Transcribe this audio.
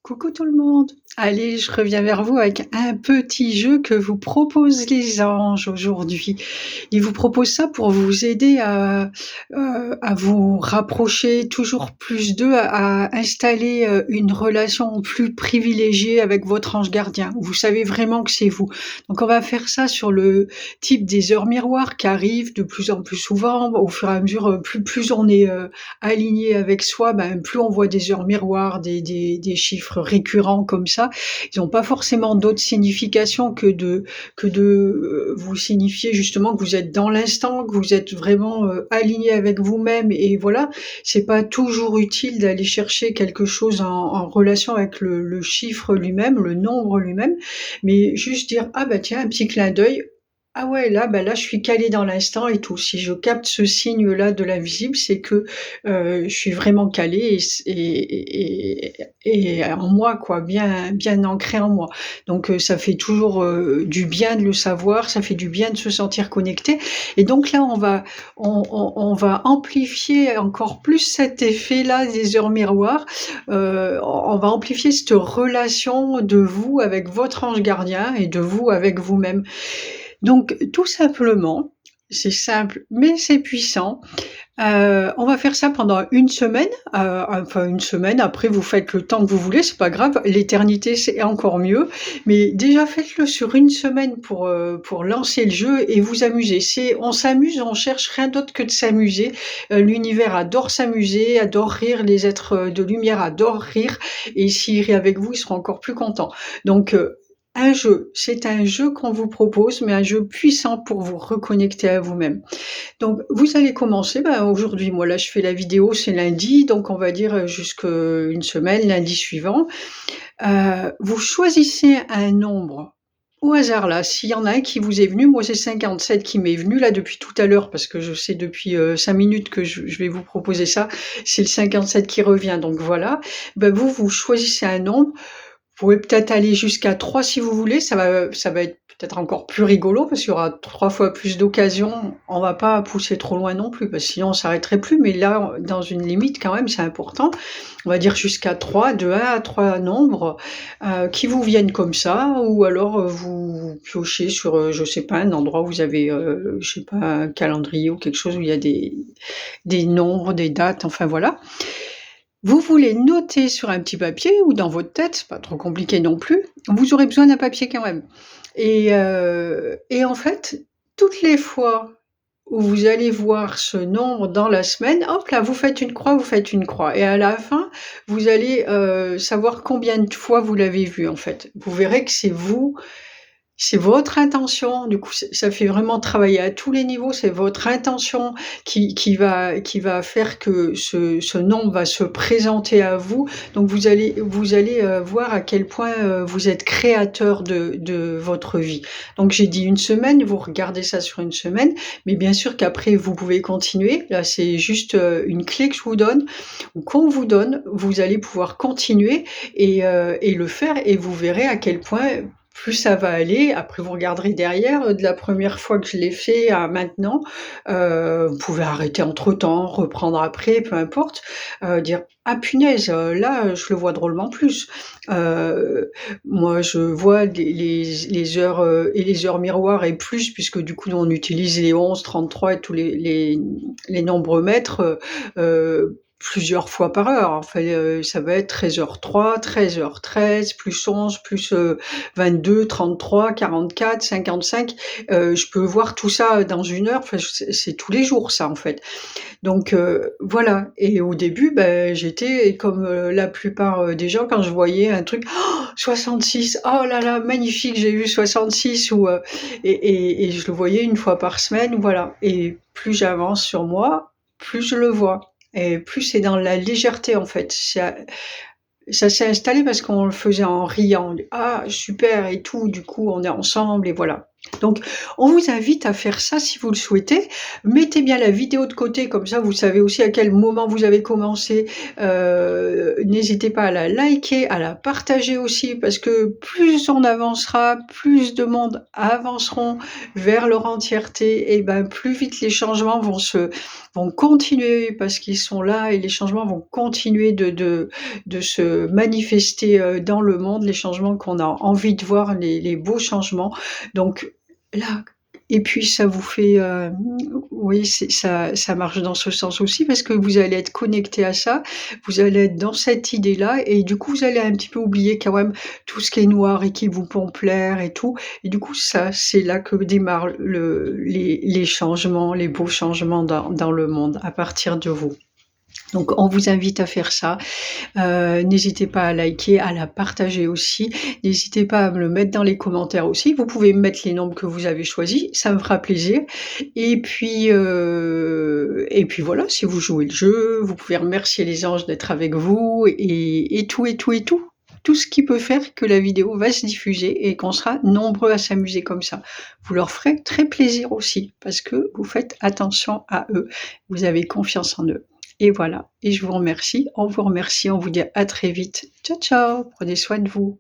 Coucou tout le monde. Allez, je reviens vers vous avec un petit jeu que vous proposent les anges aujourd'hui. Ils vous proposent ça pour vous aider à vous rapprocher toujours plus d'eux, à installer, une relation plus privilégiée avec votre ange gardien, où vous savez vraiment que c'est vous. Donc on va faire ça sur le type des heures miroirs qui arrivent de plus en plus souvent. Au fur et à mesure, plus on est, aligné avec soi, ben, plus on voit des heures miroirs, des chiffres récurrents comme ça. Ils n'ont pas forcément d'autres significations que de vous signifier justement que vous êtes dans l'instant, que vous êtes vraiment, aligné avec vous-même et voilà. C'est pas toujours utile d'aller chercher quelque chose en relation avec le chiffre lui-même, le nombre lui-même, mais juste dire: «Ah bah tiens, un petit clin d'œil, ah ouais, là, bah, là, je suis calée dans l'instant et tout. Si je capte ce signe-là de l'invisible, c'est que, je suis vraiment calée et en moi, quoi, bien ancrée en moi. Donc ça fait toujours, du bien de le savoir, ça fait du bien de se sentir connecté et donc là, on va amplifier encore plus cet effet-là des heures miroirs. On va amplifier cette relation de vous avec votre ange gardien et de vous avec vous-même. Donc tout simplement, c'est simple mais c'est puissant, on va faire ça pendant une semaine, enfin une semaine, après vous faites le temps que vous voulez, c'est pas grave, l'éternité c'est encore mieux, mais déjà faites-le sur une semaine pour lancer le jeu et vous amuser. On s'amuse, on cherche rien d'autre que de s'amuser, l'univers adore s'amuser, adore rire, les êtres, de lumière adorent rire et s'ils rient avec vous, ils seront encore plus contents. Donc c'est un jeu qu'on vous propose, mais un jeu puissant pour vous reconnecter à vous-même. Donc vous allez commencer, aujourd'hui, moi là je fais la vidéo, c'est lundi, donc on va dire, jusque une semaine, lundi suivant. Vous choisissez un nombre au hasard là, s'il y en a un qui vous est venu, moi c'est 57 qui m'est venu là depuis tout à l'heure parce que je sais depuis, 5 minutes que je vais vous proposer ça. C'est le 57 qui revient, donc voilà. Vous choisissez un nombre, vous pouvez peut-être aller jusqu'à 3 si vous voulez, ça va être peut-être encore plus rigolo parce qu'il y aura 3 fois plus d'occasions. On va pas pousser trop loin non plus parce que sinon on s'arrêterait plus, mais là, dans une limite quand même, c'est important. On va dire jusqu'à 3, de 1 à 3 nombres, qui vous viennent comme ça ou alors, vous piochez sur, je sais pas, un endroit où vous avez, je sais pas, un calendrier ou quelque chose où il y a des nombres, des dates, enfin voilà. Vous voulez noter sur un petit papier ou dans votre tête, c'est pas trop compliqué non plus. Vous aurez besoin d'un papier quand même et en fait, toutes les fois où vous allez voir ce nombre dans la semaine, hop là, vous faites une croix et à la fin, vous allez, savoir combien de fois vous l'avez vu, en fait. Vous verrez que c'est vous, c'est votre intention, du coup, ça fait vraiment travailler à tous les niveaux. C'est votre intention qui va faire que ce nombre va se présenter à vous. Donc vous allez, voir à quel point, vous êtes créateur de votre vie. Donc j'ai dit une semaine, vous regardez ça sur une semaine, mais bien sûr qu'après vous pouvez continuer. Là, c'est juste, une clé que je vous donne ou qu'on vous donne. Vous allez pouvoir continuer et le faire et vous verrez à quel point plus ça va aller. Après vous regarderez derrière, de la première fois que je l'ai fait à maintenant, vous pouvez arrêter entre-temps, reprendre après, peu importe, dire: «Ah punaise, là, je le vois drôlement plus». Moi je vois les heures, et les heures miroirs et plus puisque du coup nous on utilise les 11, 33 et tous les nombres maîtres, plusieurs fois par heure. Enfin, ça va être 13h03, 13h13, plus 11, plus, 22, 33, 44, 55. Je peux voir tout ça dans une heure, enfin c'est tous les jours ça, en fait. Donc voilà et au début, j'étais comme, la plupart, des gens quand je voyais un truc: «Oh 66! Oh là là, magnifique, j'ai vu 66» ou et je le voyais une fois par semaine, voilà et plus j'avance sur moi, plus je le vois et plus c'est dans la légèreté, en fait. Ça s'est installé parce qu'on le faisait en riant. «Ah super» et tout, du coup on est ensemble et voilà. Donc, on vous invite à faire ça si vous le souhaitez. Mettez bien la vidéo de côté, comme ça vous savez aussi à quel moment vous avez commencé. N'hésitez pas à la liker, à la partager aussi, parce que plus on avancera, plus de monde avanceront vers leur entièreté, et ben plus vite les changements vont continuer parce qu'ils sont là, et les changements vont continuer de se manifester dans le monde, les changements qu'on a envie de voir, les beaux changements. Donc là, et puis ça vous fait, oui, ça marche dans ce sens aussi, parce que vous allez être connecté à ça, vous allez être dans cette idée-là, et du coup, vous allez un petit peu oublier quand même tout ce qui est noir et qui vous peut plaire et tout, et du coup, ça, c'est là que démarrent les changements, les beaux changements dans le monde, à partir de vous. Donc on vous invite à faire ça. N'hésitez pas à liker, à la partager aussi. N'hésitez pas à me le mettre dans les commentaires aussi. Vous pouvez mettre les nombres que vous avez choisis, ça me fera plaisir. Et puis voilà, si vous jouez le jeu, vous pouvez remercier les anges d'être avec vous, et tout, et tout, et tout. Tout ce qui peut faire que la vidéo va se diffuser et qu'on sera nombreux à s'amuser comme ça. Vous leur ferez très plaisir aussi, parce que vous faites attention à eux. Vous avez confiance en eux. Et voilà, et je vous remercie, on vous remercie, on vous dit à très vite. Ciao, ciao, prenez soin de vous.